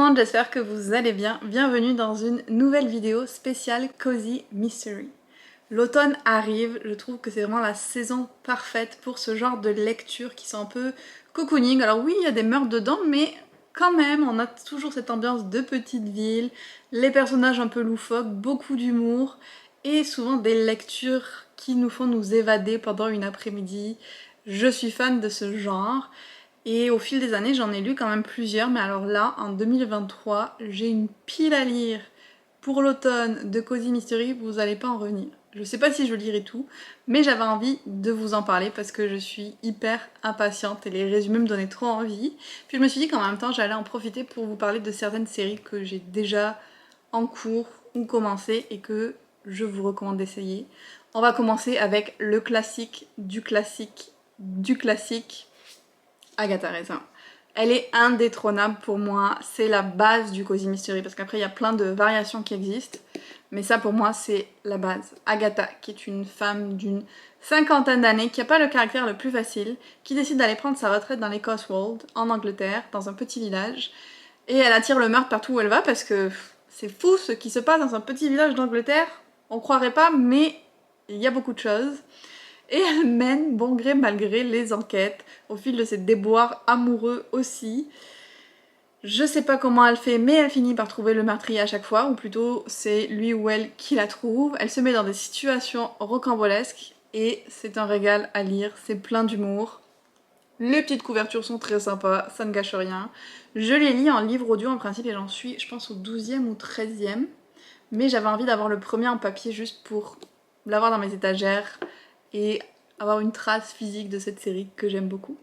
monde, j'espère que vous allez bien. Bienvenue dans une nouvelle vidéo spéciale Cozy Mystery. L'automne arrive, je trouve que c'est vraiment la saison parfaite pour ce genre de lecture qui sont un peu cocooning. Alors oui, il y a des meurtres dedans, mais quand même, on a toujours cette ambiance de petite ville, les personnages un peu loufoques, beaucoup d'humour et souvent des lectures qui nous font nous évader pendant une après-midi. Je suis fan de ce genre. Et au fil des années, j'en ai lu quand même plusieurs, mais alors là, en 2023, j'ai une pile à lire pour l'automne de Cozy Mystery, vous allez pas en revenir. Je sais pas si je lirai tout, mais j'avais envie de vous en parler parce que je suis hyper impatiente et les résumés me donnaient trop envie. Puis je me suis dit qu'en même temps, j'allais en profiter pour vous parler de certaines séries que j'ai déjà en cours ou commencé et que je vous recommande d'essayer. On va commencer avec le classique du classique du classique. Agatha Raisin. Elle est indétrônable pour moi, c'est la base du Cozy Mystery, parce qu'après il y a plein de variations qui existent, mais ça pour moi c'est la base. Agatha, qui est une femme d'une cinquantaine d'années, qui n'a pas le caractère le plus facile, qui décide d'aller prendre sa retraite dans les Cotswolds, en Angleterre, dans un petit village, et elle attire le meurtre partout où elle va, parce que c'est fou ce qui se passe dans un petit village d'Angleterre, on croirait pas, mais il y a beaucoup de choses. Et elle mène, bon gré mal gré, les enquêtes, au fil de ses déboires amoureux aussi. Je sais pas comment elle fait, mais elle finit par trouver le meurtrier à chaque fois, ou plutôt c'est lui ou elle qui la trouve. Elle se met dans des situations rocambolesques, et c'est un régal à lire, c'est plein d'humour. Les petites couvertures sont très sympas, ça ne gâche rien. Je les lis en livre audio en principe, et j'en suis, je pense, au 12e ou 13e. Mais j'avais envie d'avoir le premier en papier juste pour l'avoir dans mes étagères, et avoir une trace physique de cette série que j'aime beaucoup.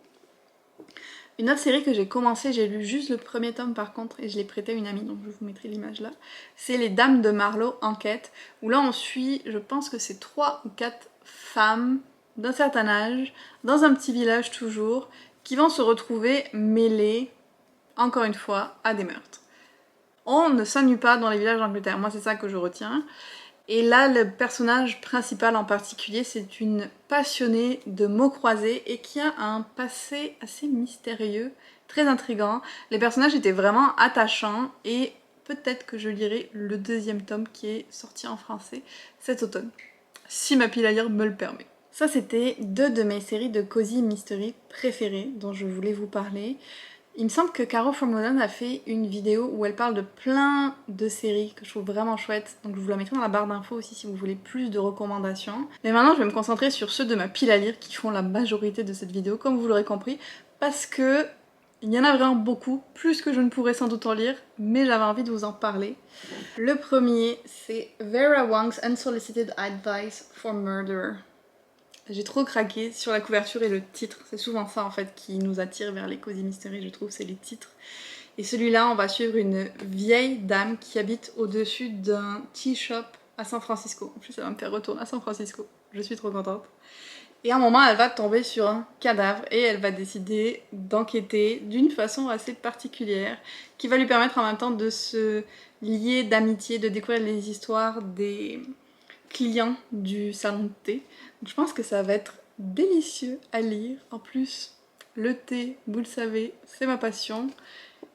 Une autre série que j'ai commencé, j'ai lu juste le premier tome par contre et je l'ai prêté à une amie, donc je vous mettrai l'image là, c'est Les Dames de Marlowe Enquête, où là on suit, je pense que c'est 3 ou 4 femmes d'un certain âge, dans un petit village toujours, qui vont se retrouver mêlées, encore une fois, à des meurtres. On ne s'ennuie pas dans les villages d'Angleterre, moi c'est ça que je retiens. Et là, le personnage principal en particulier, c'est une passionnée de mots croisés et qui a un passé assez mystérieux, très intriguant. Les personnages étaient vraiment attachants et peut-être que je lirai le deuxième tome qui est sorti en français cet automne, si ma pile à lire me le permet. Ça, c'était deux de mes séries de Cozy Mystery préférées dont je voulais vous parler. Il me semble que Caro from London a fait une vidéo où elle parle de plein de séries que je trouve vraiment chouettes, donc je vous la mettrai dans la barre d'infos aussi si vous voulez plus de recommandations. Mais maintenant je vais me concentrer sur ceux de ma pile à lire qui font la majorité de cette vidéo, comme vous l'aurez compris, parce que il y en a vraiment beaucoup, plus que je ne pourrais sans doute en lire, mais j'avais envie de vous en parler. Le premier, c'est Vera Wang's Unsolicited Advice for Murder. J'ai trop craqué sur la couverture et le titre, c'est souvent ça en fait qui nous attire vers les Cozy Mystery, je trouve, c'est les titres. Et celui-là, on va suivre une vieille dame qui habite au-dessus d'un tea shop à San Francisco. En plus, ça va me faire retourner à San Francisco, je suis trop contente. Et à un moment, elle va tomber sur un cadavre et elle va décider d'enquêter d'une façon assez particulière qui va lui permettre en même temps de se lier d'amitié, de découvrir les histoires des clients du salon de thé. Donc je pense que ça va être délicieux à lire. En plus, le thé, vous le savez, c'est ma passion.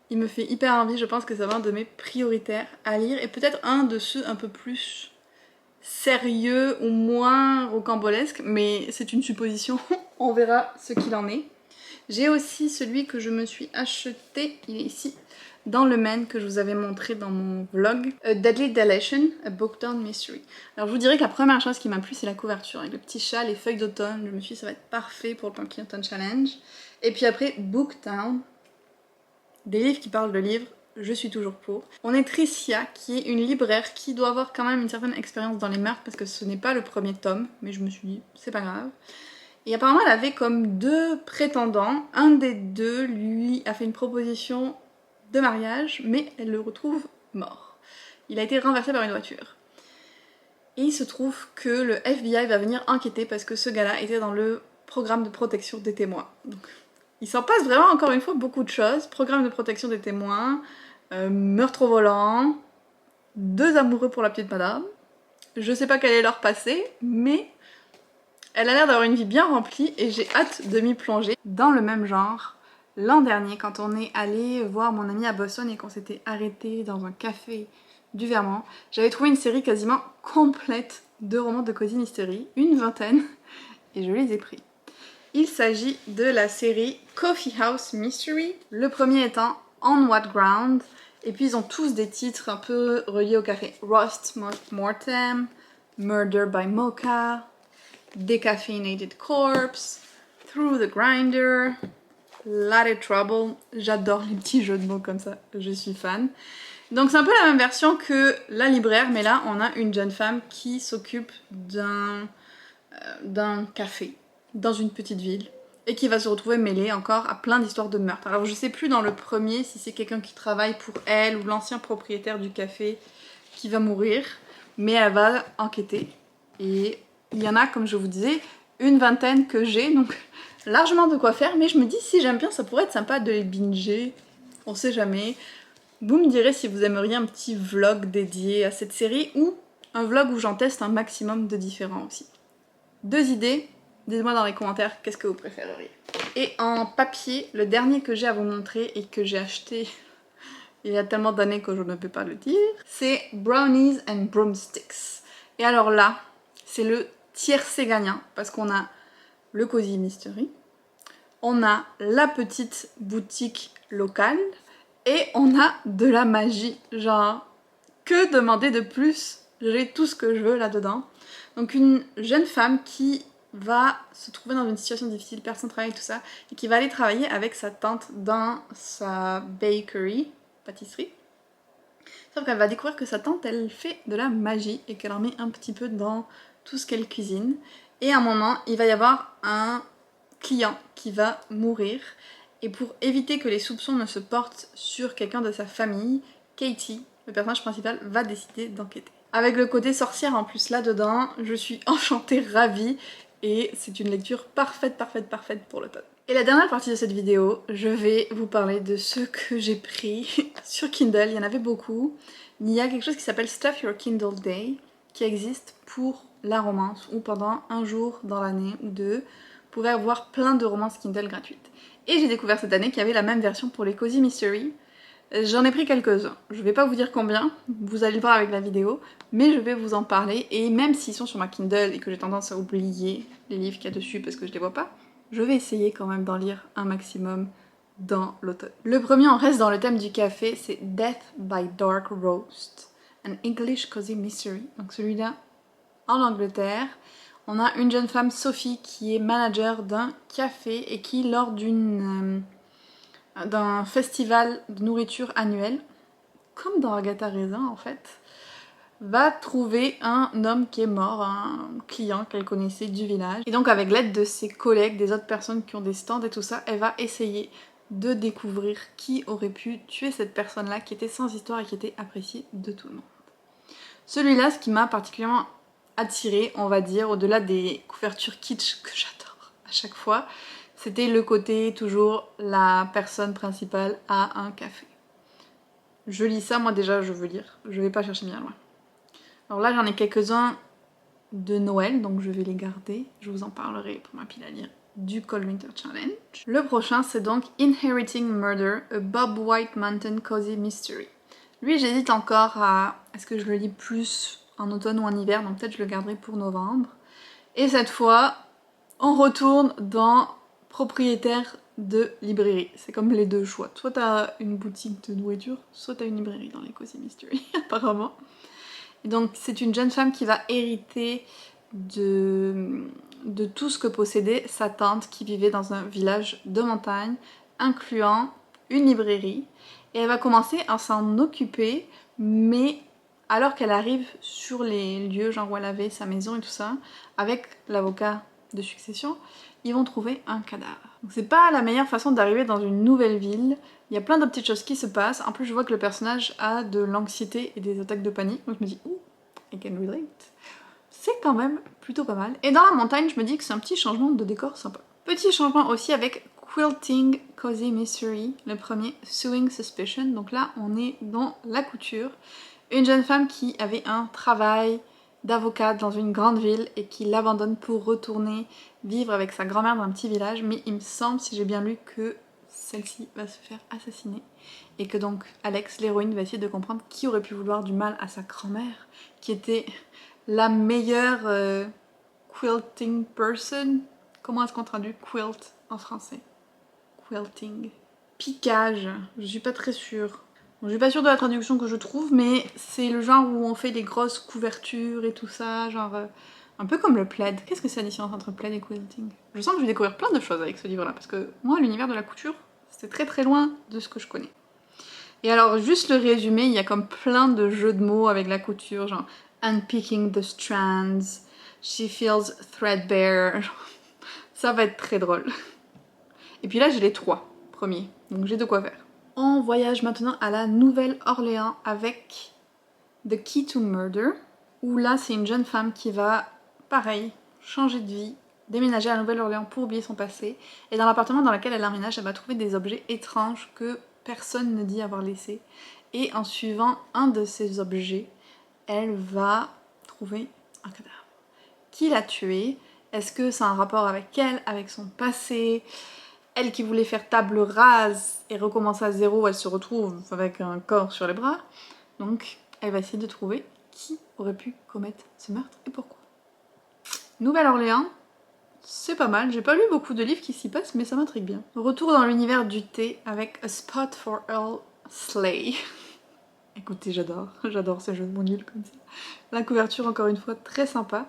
Il me fait hyper envie, je pense que ça va être un de mes prioritaires à lire. Et peut-être un de ceux un peu plus sérieux ou moins rocambolesques, mais c'est une supposition, on verra ce qu'il en est. J'ai aussi celui que je me suis acheté, il est ici, dans le Maine que je vous avais montré dans mon vlog, A Deadly Delation, A Booktown Mystery. Alors je vous dirais que la première chose qui m'a plu c'est la couverture, avec le petit chat, les feuilles d'automne, je me suis dit ça va être parfait pour le Pumpkin Autumn Challenge. Et puis après Booktown, des livres qui parlent de livres, je suis toujours pour. On est Tricia, qui est une libraire qui doit avoir quand même une certaine expérience dans les meurtres parce que ce n'est pas le premier tome, mais je me suis dit c'est pas grave. Et apparemment elle avait comme deux prétendants, un des deux lui a fait une proposition de mariage, mais elle le retrouve mort. Il a été renversé par une voiture. Et il se trouve que le FBI va venir enquêter parce que ce gars-là était dans le programme de protection des témoins. Donc, il s'en passe vraiment encore une fois beaucoup de choses. Programme de protection des témoins, meurtre au volant, deux amoureux pour la petite madame. Je sais pas quel est leur passé, mais elle a l'air d'avoir une vie bien remplie et j'ai hâte de m'y plonger. Dans le même genre, l'an dernier quand on est allé voir mon ami à Boston et qu'on s'était arrêté dans un café du Vermont. J'avais trouvé une série quasiment complète de romans de Cozy Mystery, une vingtaine, et je les ai pris. Il s'agit de la série Coffee House Mystery, le premier étant On What Ground, et puis ils ont tous des titres un peu reliés au café. Rust Mortem, Murder by Mocha, Decaffeinated Corpse, Through the Grinder, Latte Trouble. J'adore les petits jeux de mots comme ça, je suis fan. Donc c'est un peu la même version que La Libraire, mais là on a une jeune femme qui s'occupe d'un café dans une petite ville et qui va se retrouver mêlée encore à plein d'histoires de meurtres. Alors je sais plus dans le premier si c'est quelqu'un qui travaille pour elle ou l'ancien propriétaire du café qui va mourir, mais elle va enquêter et il y en a, comme je vous disais, une vingtaine que j'ai, donc largement de quoi faire, mais je me dis si j'aime bien ça pourrait être sympa de les binger, on sait jamais. Vous me direz si vous aimeriez un petit vlog dédié à cette série ou un vlog où j'en teste un maximum de différents aussi. 2 idées, dites-moi dans les commentaires qu'est-ce que vous préféreriez. Et en papier, le dernier que j'ai à vous montrer et que j'ai acheté il y a tellement d'années que je ne peux pas le dire, c'est Brownies and Broomsticks. Et alors là, c'est le tiercé gagnant parce qu'on a le Cozy Mystery, on a la petite boutique locale et on a de la magie. Genre, que demander de plus? J'ai tout ce que je veux là-dedans. Donc une jeune femme qui va se trouver dans une situation difficile, perd son travail et tout ça, et qui va aller travailler avec sa tante dans sa bakery, pâtisserie. Sauf qu'elle va découvrir que sa tante, elle fait de la magie et qu'elle en met un petit peu dans tout ce qu'elle cuisine. Et à un moment, il va y avoir un client qui va mourir. Et pour éviter que les soupçons ne se portent sur quelqu'un de sa famille, Katie, le personnage principal, va décider d'enquêter. Avec le côté sorcière en plus là-dedans, je suis enchantée, ravie, et c'est une lecture parfaite pour l'automne. Et la dernière partie de cette vidéo, je vais vous parler de ce que j'ai pris sur Kindle. Il y en avait beaucoup. Il y a quelque chose qui s'appelle Stuff Your Kindle Day, qui existe pour la romance, où pendant un jour dans l'année ou deux, vous pouvez avoir plein de romances Kindle gratuites. Et j'ai découvert cette année qu'il y avait la même version pour les Cozy Mystery. J'en ai pris quelques-uns, je vais pas vous dire combien, vous allez le voir avec la vidéo, mais je vais vous en parler, et même s'ils sont sur ma Kindle et que j'ai tendance à oublier les livres qu'il y a dessus parce que je les vois pas, je vais essayer quand même d'en lire un maximum dans l'automne. Le premier, on reste dans le thème du café, c'est Death by Dark Roast, an English Cozy Mystery, donc celui-là en Angleterre. On a une jeune femme, Sophie, qui est manager d'un café et qui, lors d'un festival de nourriture annuel, comme dans Agatha Raisin en fait, va trouver un homme qui est mort, un client qu'elle connaissait du village. Et donc avec l'aide de ses collègues, des autres personnes qui ont des stands et tout ça, elle va essayer de découvrir qui aurait pu tuer cette personne-là qui était sans histoire et qui était appréciée de tout le monde. Celui-là, ce qui m'a particulièrement attirée, on va dire, au-delà des couvertures kitsch que j'adore à chaque fois, c'était le côté toujours la personne principale à un café. Je lis ça, moi déjà je veux lire, je vais pas chercher bien loin. Alors là j'en ai quelques-uns de Noël, donc je vais les garder, je vous en parlerai pour ma pile à lire du Cold Winter Challenge. Le prochain c'est donc Inheriting Murder, a Bob White Mountain Cozy Mystery. Lui j'hésite encore à est-ce que je le lis plus en automne ou en hiver, donc peut-être je le garderai pour novembre. Et cette fois, on retourne dans propriétaire de librairie. C'est comme les deux choix. Soit t'as une boutique de nourriture, soit t'as une librairie dans les Cozy Mystery, apparemment. Et donc c'est une jeune femme qui va hériter de tout ce que possédait sa tante qui vivait dans un village de montagne, incluant une librairie. Et elle va commencer à s'en occuper, mais alors qu'elle arrive sur les lieux, genre où elle avait sa maison et tout ça, avec l'avocat de succession, ils vont trouver un cadavre. Donc c'est pas la meilleure façon d'arriver dans une nouvelle ville. Il y a plein de petites choses qui se passent. En plus je vois que le personnage a de l'anxiété et des attaques de panique. Donc je me dis, ouh, I can relate. C'est quand même plutôt pas mal. Et dans la montagne, je me dis que c'est un petit changement de décor sympa. Petit changement aussi avec Quilting Cozy Mystery, le premier Sewing Suspicion. Donc là on est dans la couture. Une jeune femme qui avait un travail d'avocate dans une grande ville et qui l'abandonne pour retourner vivre avec sa grand-mère dans un petit village, mais il me semble, si j'ai bien lu, que celle-ci va se faire assassiner. Et que donc Alex, l'héroïne, va essayer de comprendre qui aurait pu vouloir du mal à sa grand-mère, qui était la meilleure quilting person. Comment est-ce qu'on traduit quilt en français? Quilting. Piquage, je suis pas très sûre. Bon, je suis pas sûre de la traduction que je trouve, mais c'est le genre où on fait des grosses couvertures et tout ça, genre un peu comme le plaid. Qu'est-ce que c'est la différence entre plaid et quilting? Je sens que je vais découvrir plein de choses avec ce livre-là, parce que moi, l'univers de la couture, c'est très très loin de ce que je connais. Et alors, juste le résumé, il y a comme plein de jeux de mots avec la couture, genre unpicking the strands, she feels threadbare. Ça va être très drôle. Et puis là, j'ai les 3 premiers, donc j'ai de quoi faire. On voyage maintenant à la Nouvelle-Orléans avec The Key to Murder, où là, c'est une jeune femme qui va, pareil, changer de vie, déménager à la Nouvelle-Orléans pour oublier son passé, et dans l'appartement dans lequel elle emménage, elle va trouver des objets étranges que personne ne dit avoir laissés, et en suivant un de ces objets, elle va trouver un cadavre. Qui l'a tué? Est-ce que c'est un rapport avec elle, avec son passé? Elle qui voulait faire table rase et recommencer à zéro, elle se retrouve avec un corps sur les bras. Donc elle va essayer de trouver qui aurait pu commettre ce meurtre et pourquoi. Nouvelle-Orléans, c'est pas mal. J'ai pas lu beaucoup de livres qui s'y passent, mais ça m'intrigue bien. Retour dans l'univers du thé avec A Spot for Earl Slay. Écoutez, j'adore ces jeux de mots nuls comme ça. La couverture, encore une fois, très sympa.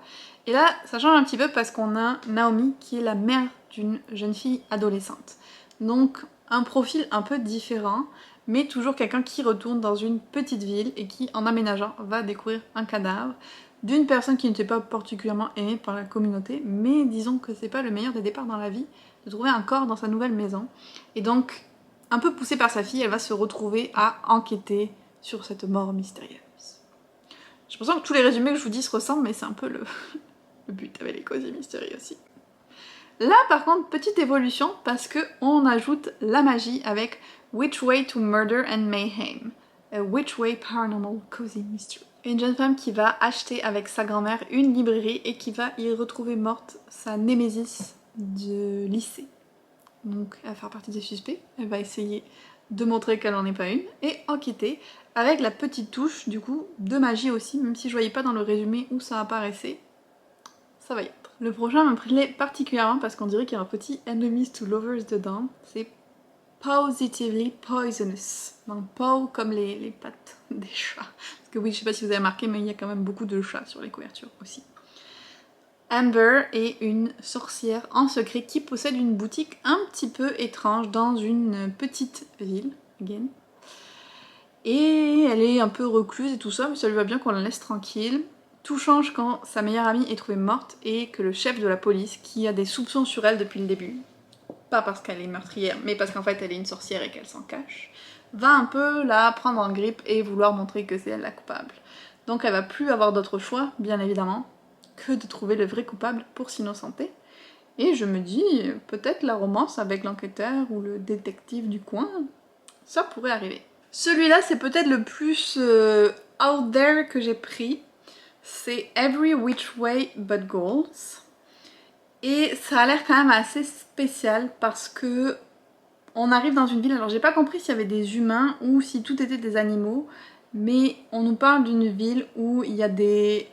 Et là, ça change un petit peu parce qu'on a Naomi qui est la mère d'une jeune fille adolescente. Donc, un profil un peu différent, mais toujours quelqu'un qui retourne dans une petite ville et qui, en aménageant, va découvrir un cadavre d'une personne qui n'était pas particulièrement aimée par la communauté, mais disons que c'est pas le meilleur des départs dans la vie de trouver un corps dans sa nouvelle maison. Et donc, un peu poussée par sa fille, elle va se retrouver à enquêter sur cette mort mystérieuse. J'ai l'impression que tous les résumés que je vous dis se ressemblent, mais c'est un peu le but avec les causes mystérieuses aussi. Là par contre, petite évolution parce que on ajoute la magie avec Which Way to Murder and Mayhem, a Which Way Paranormal Cozy Mystery. Une jeune femme qui va acheter avec sa grand-mère une librairie et qui va y retrouver morte sa némésis de lycée. Donc elle va faire partie des suspects, elle va essayer de montrer qu'elle n'en est pas une et enquêter avec la petite touche du coup de magie aussi, même si je voyais pas dans le résumé où ça apparaissait, ça va y être. Le prochain me plaît particulièrement parce qu'on dirait qu'il y a un petit enemies to lovers dedans, c'est Positively Poisonous. Donc Paw comme les pattes des chats. Parce que oui, je sais pas si vous avez remarqué, mais il y a quand même beaucoup de chats sur les couvertures aussi. Amber est une sorcière en secret qui possède une boutique un petit peu étrange dans une petite ville, again. Et elle est un peu recluse et tout ça, mais ça lui va bien qu'on la laisse tranquille. Tout change quand sa meilleure amie est trouvée morte et que le chef de la police, qui a des soupçons sur elle depuis le début, pas parce qu'elle est meurtrière, mais parce qu'en fait elle est une sorcière et qu'elle s'en cache, va un peu la prendre en grippe et vouloir montrer que c'est elle la coupable. Donc elle va plus avoir d'autre choix, bien évidemment, que de trouver le vrai coupable pour s'innocenter. Et je me dis, peut-être la romance avec l'enquêteur ou le détective du coin, ça pourrait arriver. Celui-là, c'est peut-être le plus out there que j'ai pris. C'est Every Which Way But Goals. Et ça a l'air quand même assez spécial parce que on arrive dans une ville, alors j'ai pas compris s'il y avait des humains ou si tout était des animaux, mais on nous parle d'une ville où il y a des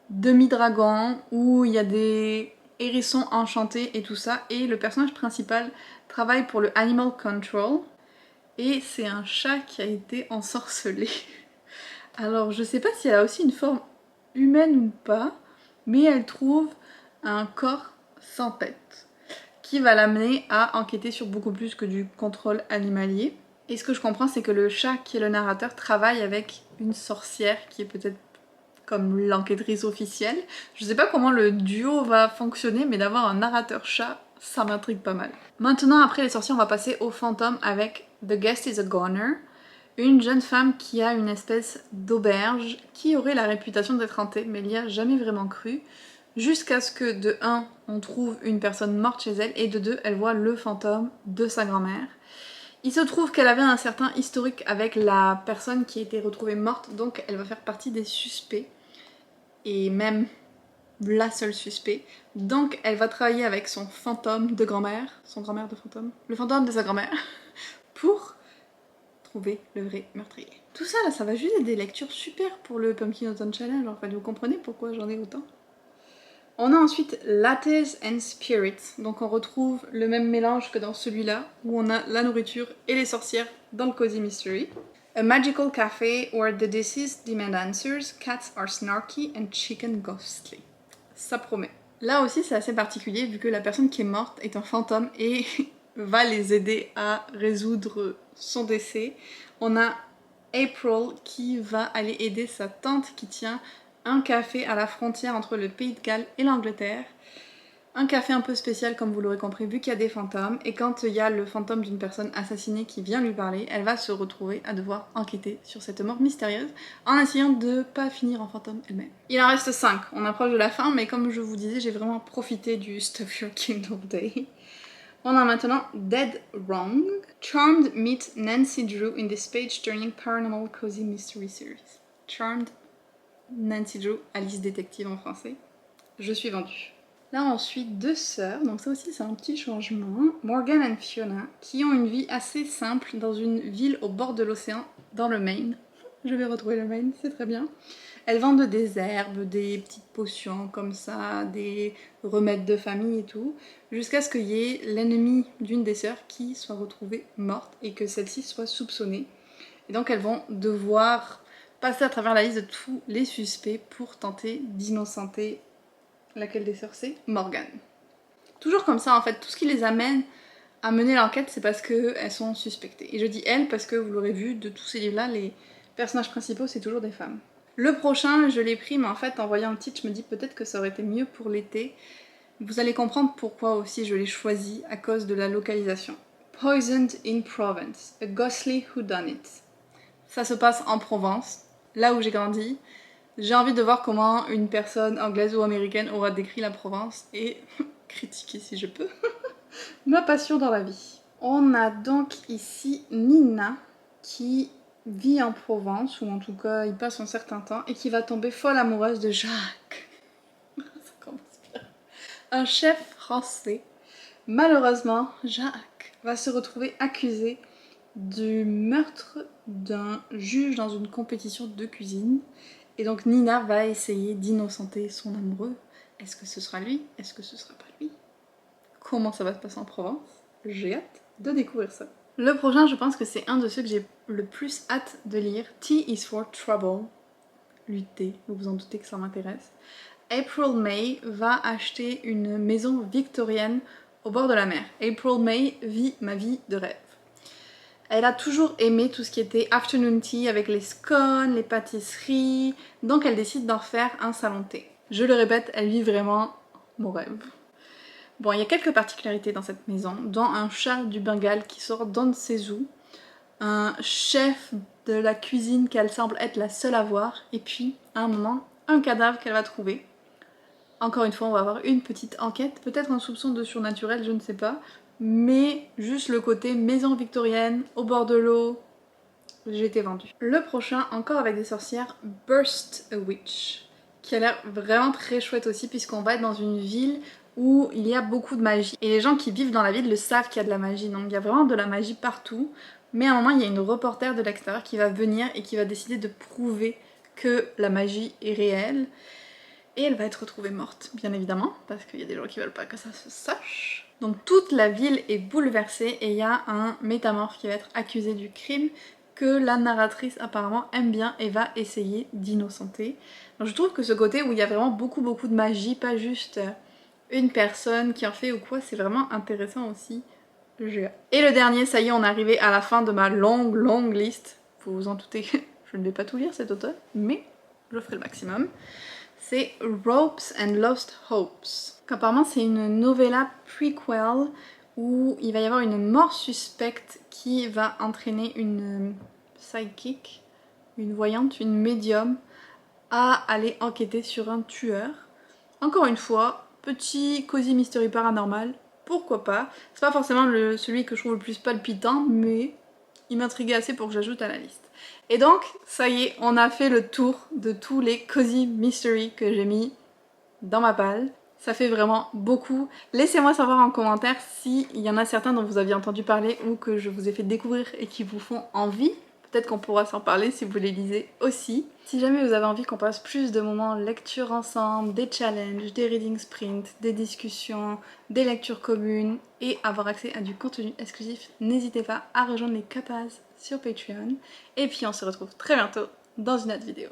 demi-dragons, où il y a des hérissons enchantés et tout ça, et le personnage principal travaille pour le Animal Control, et c'est un chat qui a été ensorcelé. Alors je sais pas si elle a aussi une forme humaine ou pas, mais elle trouve un corps sans tête qui va l'amener à enquêter sur beaucoup plus que du contrôle animalier. Et ce que je comprends, c'est que le chat qui est le narrateur travaille avec une sorcière qui est peut-être comme l'enquêtrice officielle. Je sais pas comment le duo va fonctionner, mais d'avoir un narrateur chat, ça m'intrigue pas mal. Maintenant, après les sorciers, on va passer aux fantômes avec The Guest is a Goner, une jeune femme qui a une espèce d'auberge qui aurait la réputation d'être hantée, mais il n'y a jamais vraiment cru, jusqu'à ce que de 1, on trouve une personne morte chez elle, et de 2, elle voit le fantôme de sa grand-mère. Il se trouve qu'elle avait un certain historique avec la personne qui a été retrouvée morte, donc elle va faire partie des suspects. Et même la seule suspect. Donc elle va travailler avec son fantôme de grand-mère, son grand-mère de fantôme, le fantôme de sa grand-mère, pour trouver le vrai meurtrier. Tout ça là, ça va juste être des lectures super pour le Pumpkin Autumn Challenge, en fait, vous comprenez pourquoi j'en ai autant. On a ensuite Lattes and Spirits, donc on retrouve le même mélange que dans celui-là, où on a la nourriture et les sorcières dans le Cozy Mystery. A magical cafe where the deceased demand answers, cats are snarky and chicken ghostly. Ça promet. Là aussi c'est assez particulier vu que la personne qui est morte est un fantôme et va les aider à résoudre son décès. On a April qui va aller aider sa tante qui tient un café à la frontière entre le Pays de Galles et l'Angleterre. Un café un peu spécial comme vous l'aurez compris vu qu'il y a des fantômes et quand il y a le fantôme d'une personne assassinée qui vient lui parler, elle va se retrouver à devoir enquêter sur cette mort mystérieuse en essayant de pas finir en fantôme elle-même. Il en reste 5, on approche de la fin mais comme je vous disais j'ai vraiment profité du Stuff Your Kindle Day. On a maintenant Dead Wrong. Charmed meet Nancy Drew in this page-turning paranormal cozy mystery series. Charmed, Nancy Drew, Alice détective en français. Je suis vendue. Là ensuite deux sœurs, donc ça aussi c'est un petit changement. Morgan et Fiona, qui ont une vie assez simple dans une ville au bord de l'océan, dans le Maine. Je vais retrouver le Maine, c'est très bien. Elles vendent des herbes, des petites potions comme ça, des remèdes de famille et tout, jusqu'à ce qu'il y ait l'ennemi d'une des sœurs qui soit retrouvée morte et que celle-ci soit soupçonnée. Et donc elles vont devoir passer à travers la liste de tous les suspects pour tenter d'innocenter laquelle des sœurs c'est Morgan. Toujours comme ça en fait, tout ce qui les amène à mener l'enquête c'est parce qu'elles sont suspectées. Et je dis elles parce que vous l'aurez vu, de tous ces livres-là, les personnages principaux c'est toujours des femmes. Le prochain, je l'ai pris, mais en fait, en voyant le titre, je me dis peut-être que ça aurait été mieux pour l'été. Vous allez comprendre pourquoi aussi je l'ai choisi à cause de la localisation. Poisoned in Provence, a ghostly whodunit. Ça se passe en Provence, là où j'ai grandi. J'ai envie de voir comment une personne anglaise ou américaine aura décrit la Provence et critiquer si je peux ma passion dans la vie. On a donc ici Nina qui vit en Provence, ou en tout cas il passe un certain temps, et qui va tomber folle amoureuse de Jacques. Ça commence bien. Un chef français. Malheureusement, Jacques va se retrouver accusé du meurtre d'un juge dans une compétition de cuisine. Et donc Nina va essayer d'innocenter son amoureux. Est-ce que ce sera lui? Est-ce que ce sera pas lui? Comment ça va se passer en Provence? J'ai hâte de découvrir ça. Le prochain, je pense que c'est un de ceux que j'ai le plus hâte de lire. T is for Trouble. Lutter, vous vous en doutez que ça m'intéresse. April May va acheter une maison victorienne au bord de la mer. April May vit ma vie de rêve. Elle a toujours aimé tout ce qui était afternoon tea avec les scones, les pâtisseries, donc elle décide d'en faire un salon de thé. Je le répète, elle vit vraiment mon rêve. Bon, il y a quelques particularités dans cette maison, dont un chat du Bengale qui sort d'on ses ous, un chef de la cuisine qu'elle semble être la seule à voir, et puis, à un moment, un cadavre qu'elle va trouver. Encore une fois, on va avoir une petite enquête, peut-être un soupçon de surnaturel, je ne sais pas, mais juste le côté maison victorienne, au bord de l'eau, j'ai été vendue. Le prochain, encore avec des sorcières, Burst a Witch, qui a l'air vraiment très chouette aussi, puisqu'on va être dans une ville où il y a beaucoup de magie. Et les gens qui vivent dans la ville le savent qu'il y a de la magie, donc il y a vraiment de la magie partout. Mais à un moment, il y a une reporter de l'extérieur qui va venir et qui va décider de prouver que la magie est réelle. Et elle va être retrouvée morte, bien évidemment, parce qu'il y a des gens qui veulent pas que ça se sache. Donc toute la ville est bouleversée et il y a un métamorphe qui va être accusé du crime que la narratrice apparemment aime bien et va essayer d'innocenter. Donc je trouve que ce côté où il y a vraiment beaucoup de magie, pas juste une personne qui en fait ou quoi, c'est vraiment intéressant aussi. Et le dernier, ça y est, on est arrivé à la fin de ma longue liste. Vous vous en doutez, je ne vais pas tout lire cet automne, mais je ferai le maximum. C'est Ropes and Lost Hopes. Apparemment, c'est une novella prequel où il va y avoir une mort suspecte qui va entraîner une psychic, une voyante, une médium, à aller enquêter sur un tueur. Encore une fois, petit cozy mystery paranormal, pourquoi pas. C'est pas forcément celui que je trouve le plus palpitant, mais il m'intriguait assez pour que j'ajoute à la liste. Et donc, ça y est, on a fait le tour de tous les cozy mystery que j'ai mis dans ma palle. Ça fait vraiment beaucoup. Laissez-moi savoir en commentaire s'il y en a certains dont vous aviez entendu parler ou que je vous ai fait découvrir et qui vous font envie. Peut-être qu'on pourra s'en parler si vous les lisez aussi. Si jamais vous avez envie qu'on passe plus de moments lecture ensemble, des challenges, des reading sprints, des discussions, des lectures communes et avoir accès à du contenu exclusif, n'hésitez pas à rejoindre les Capas sur Patreon. Et puis on se retrouve très bientôt dans une autre vidéo.